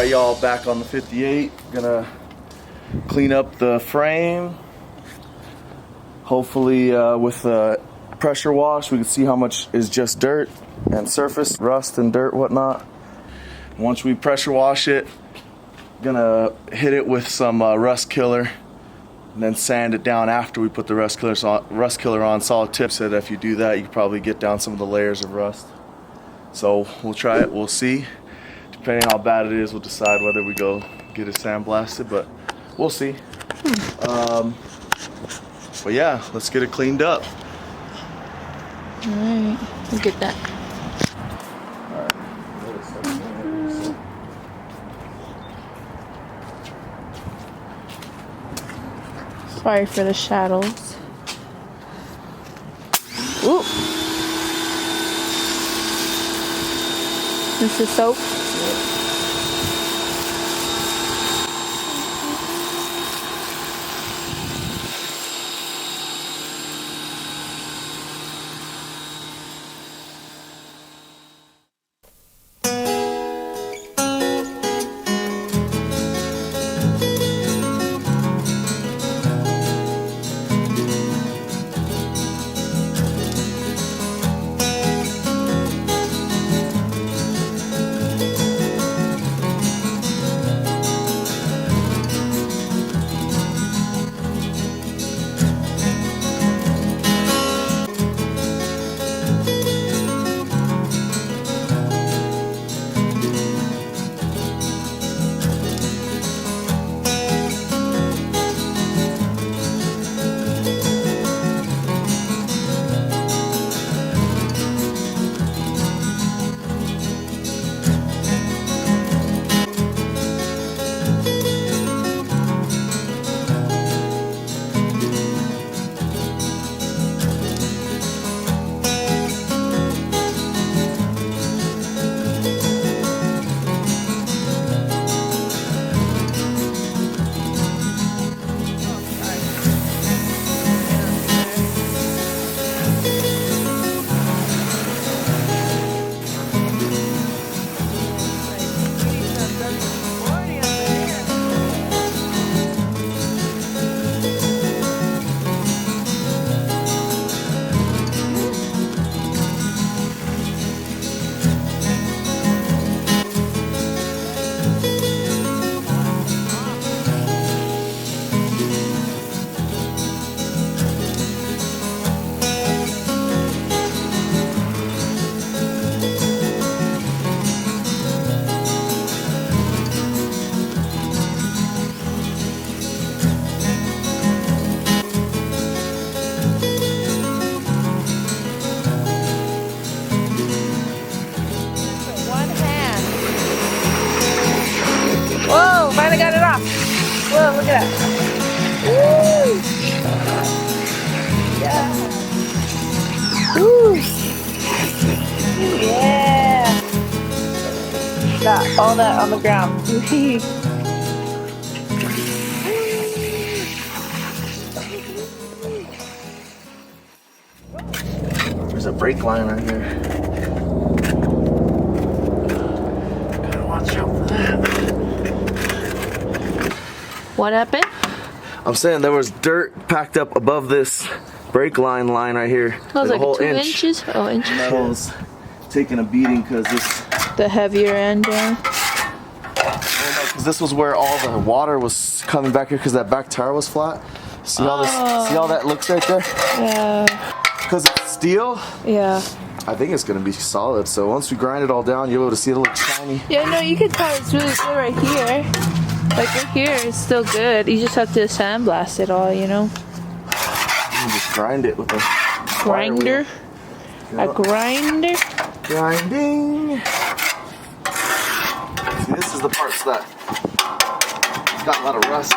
Alright y'all, back on the 58. Gonna clean up the frame. Hopefully with a pressure wash we can see how much is just dirt and surface, rust and dirt, whatnot. Once we pressure wash it, gonna hit it with some rust killer and then sand it down after we put the rust killer on. Solid tip said if you do that you can probably get down some of the layers of rust. So we'll try it, we'll see. Depending on how bad it is, we'll decide whether we go get it sandblasted, but we'll see. But yeah, let's get it cleaned up. Alright, we'll get that. Sorry for the shadows. Ooh. This is soap. Whoa, finally got it off. Whoa, look at that. Woo! Yeah. Woo! Yeah. Got all that on the ground. There's a brake line right here. Gotta watch out for that. What happened? I'm saying there was dirt packed up above this brake line right here. That was like a whole 2 inch. inches? Oh, inches. Metal's taking a beating because this. The heavier end, yeah. Because this was where all the water was coming back here because that back tire was flat. See how this? See how that looks right there? Yeah. Because it's steel. Yeah. I think it's gonna be solid. So once we grind it all down, you'll be able to see it look shiny. Yeah, no, you can tell it's really good right here. Like right here, it's still good. You just have to sandblast it all, you know. You can just grind it with a Grinder. A grinder. Grinding. See, this is the parts that got a lot of rust.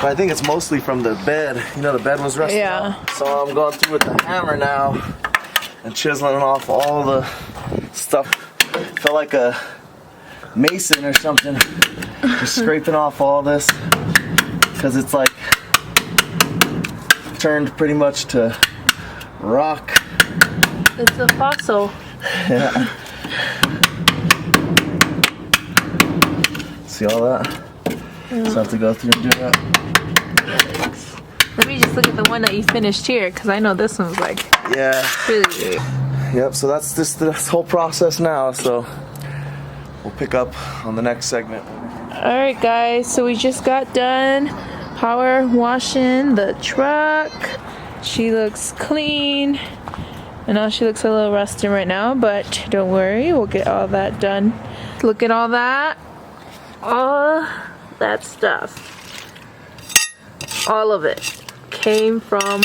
But I think it's mostly from the bed. You know, the bed was rusted out. So I'm going through with the hammer now and chiseling off all the stuff. Felt like a mason or something. Just scraping off all this because it's like turned pretty much to rock. It's a fossil. Yeah. See all that? Yeah. So I have to go through and do that. Let me just look at the one that you finished here, because I know this one's like really big. Yep, so that's just this whole process now, so we'll pick up on the next segment. Alright guys, so we just got done power washing the truck. She looks clean. I know she looks a little rusty right now, but don't worry, we'll get all that done. Look at all that. All that stuff. All of it came from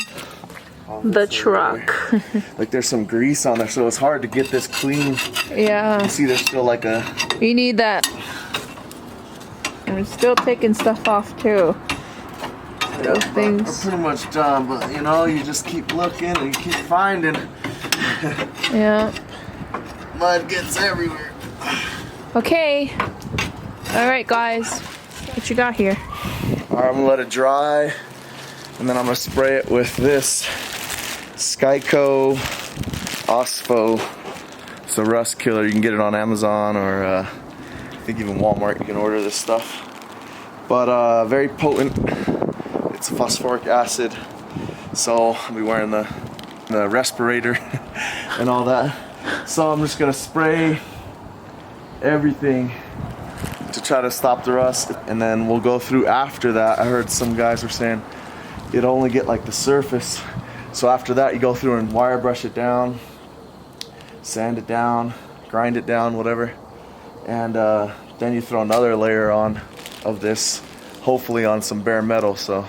the truck. Like there's some grease on there, so it's hard to get this clean. Yeah. You see there's still like a... You need that. And we're still taking stuff off too. Those things. We're pretty much done, but you know, you just keep looking and you keep finding. Yeah. Mud gets everywhere. Okay. Alright guys. What you got here? Alright, I'm gonna let it dry. And then I'm gonna spray it with this Skyco Ospo. It's a rust killer. You can get it on Amazon or I think even Walmart. You can order this stuff. But very potent. It's phosphoric acid. So I'll be wearing the respirator and all that. So I'm just gonna spray everything to try to stop the rust, and then we'll go through after that. I heard some guys were saying you'd only get like the surface, so after that you go through and wire brush it down, sand it down, grind it down, whatever, and then you throw another layer on of this, hopefully on some bare metal. So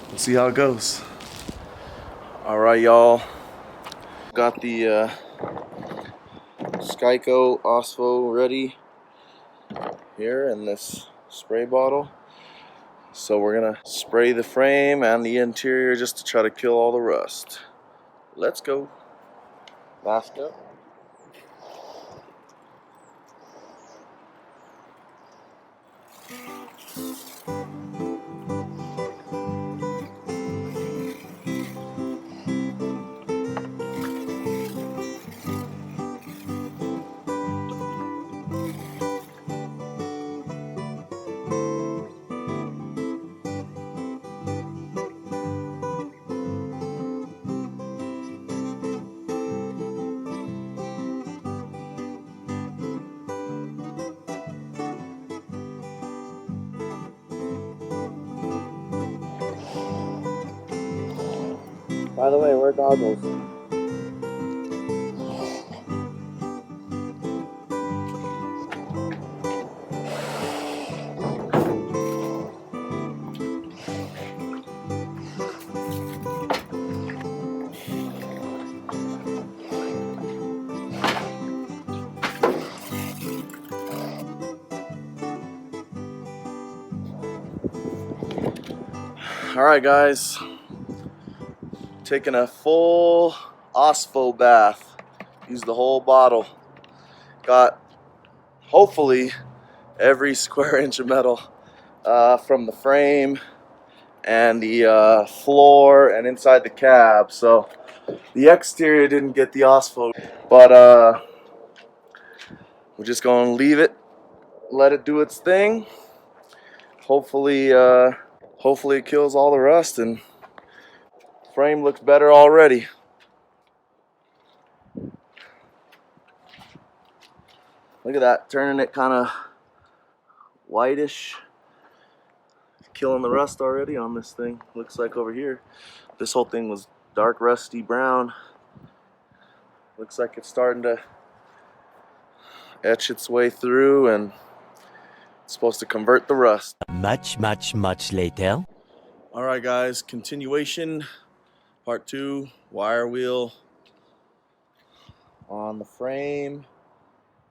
we'll see how it goes. All right, y'all, got the Skyco Ospo ready here in this spray bottle. So we're gonna spray the frame and the interior just to try to kill all the rust. Let's go. Mask up. By the way, wear goggles. All right, guys. Taking a full Ospo bath. Used the whole bottle. Got hopefully every square inch of metal from the frame and the floor and inside the cab. So the exterior didn't get the Ospo, but we're just gonna leave it, let it do its thing. Hopefully it kills all the rust and frame looks better already. Look at that, turning it kind of whitish. Killing the rust already on this thing. Looks like over here, this whole thing was dark rusty brown. Looks like it's starting to etch its way through and it's supposed to convert the rust. Much later. All right, guys, continuation, part 2, wire wheel on the frame.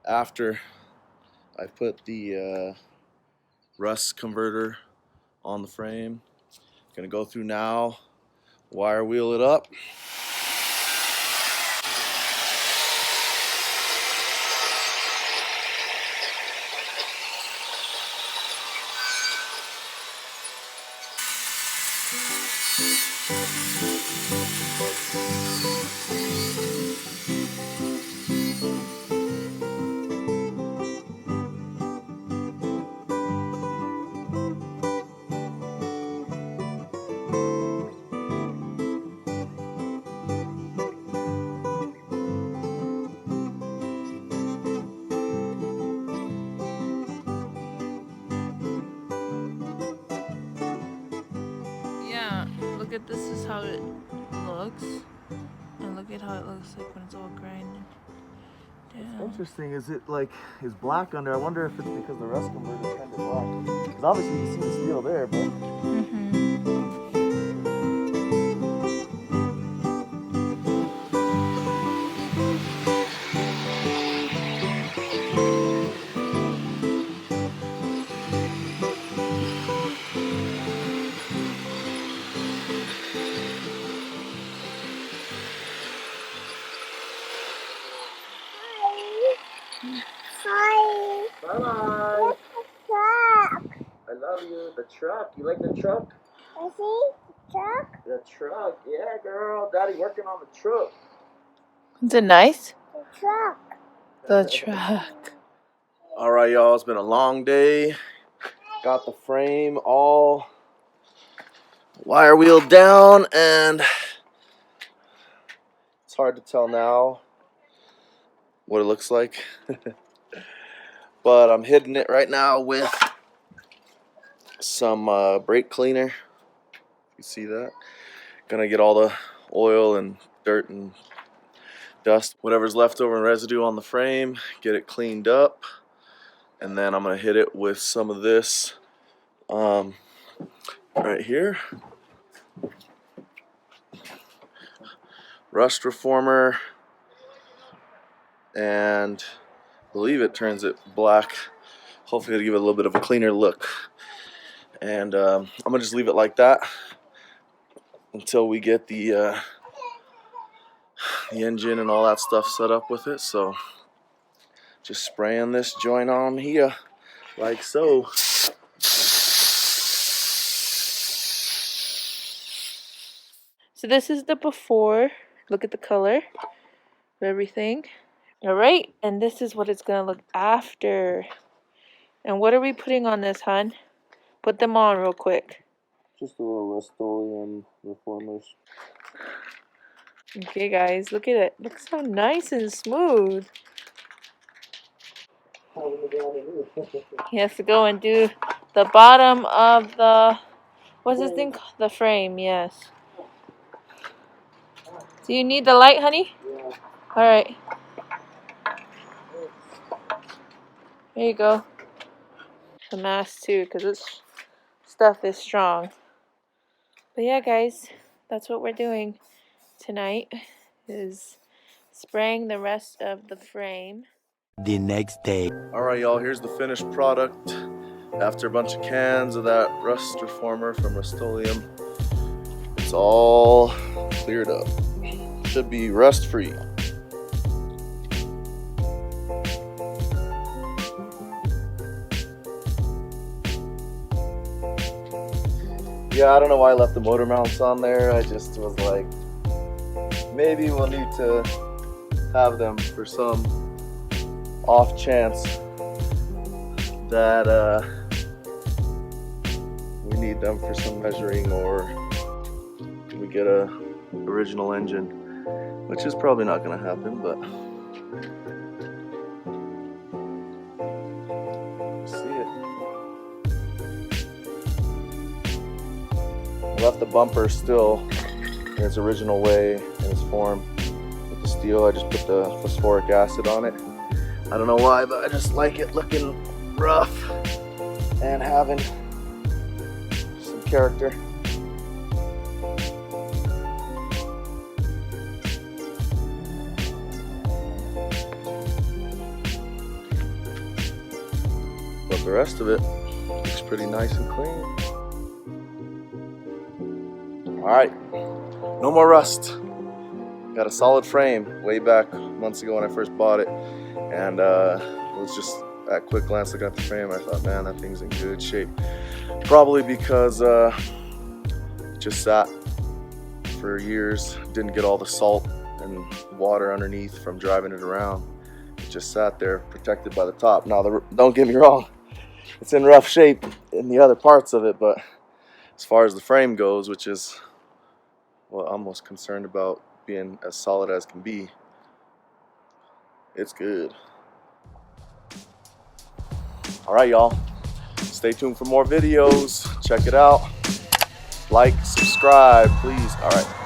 After I put the rust converter on the frame, gonna go through now, wire wheel it up. look at this is how it looks. And look at how it looks like when it's all grinded down. Interesting, is it like, is black under? I wonder if it's because the rust converter is kind of black. Because obviously you see the steel there, but... Hi. Bye-bye. Look at the truck. I love you. The truck. You like the truck? I see the truck. The truck. Yeah, girl. Daddy working on the truck. Is it nice? The truck. The truck. All right, y'all. It's been a long day. Got the frame all wire wheeled down, and it's hard to tell now what it looks like. But I'm hitting it right now with some brake cleaner. You see that? Gonna get all the oil and dirt and dust, whatever's left over and residue on the frame, get it cleaned up, and then I'm gonna hit it with some of this right here, rust reformer, and I believe it turns it black. Hopefully it'll give it a little bit of a cleaner look. And I'm gonna just leave it like that until we get the engine and all that stuff set up with it. So just spraying this joint on here like so. So this is the before. Look at the color of everything. All right, and this is what it's gonna look after. And what are we putting on this, hon? Put them on real quick. Just a little Rust-Oleum reformers. Okay, guys, look at it. Looks so nice and smooth. He has to go and do the bottom of the, what's this thing called? The frame, yes. Do you need the light, honey? Yeah. All right. There you go. The mask too, because this stuff is strong. But yeah, guys, that's what we're doing tonight, is spraying the rest of the frame. The next day. All right, y'all, here's the finished product after a bunch of cans of that rust reformer from Rust-Oleum. It's all cleared up. Should be rust free. Yeah, I don't know why I left the motor mounts on there. I just was like, maybe we'll need to have them for some off chance that we need them for some measuring, or we get a original engine, which is probably not going to happen, but see it. I left the bumper still in its original way, in its form. With the steel, I just put the phosphoric acid on it. I don't know why, but I just like it looking rough and having some character. But the rest of it looks pretty nice and clean. Alright, no more rust. Got a solid frame way back months ago when I first bought it. And it was just at quick glance looking at the frame, I thought, man, that thing's in good shape. Probably because it just sat for years, didn't get all the salt and water underneath from driving it around. It just sat there protected by the top. Now, don't get me wrong, it's in rough shape in the other parts of it, but as far as the frame goes, which is what I'm most concerned about, being as solid as can be, it's good. All right, y'all. Stay tuned for more videos. Check it out. Like, subscribe, please. All right.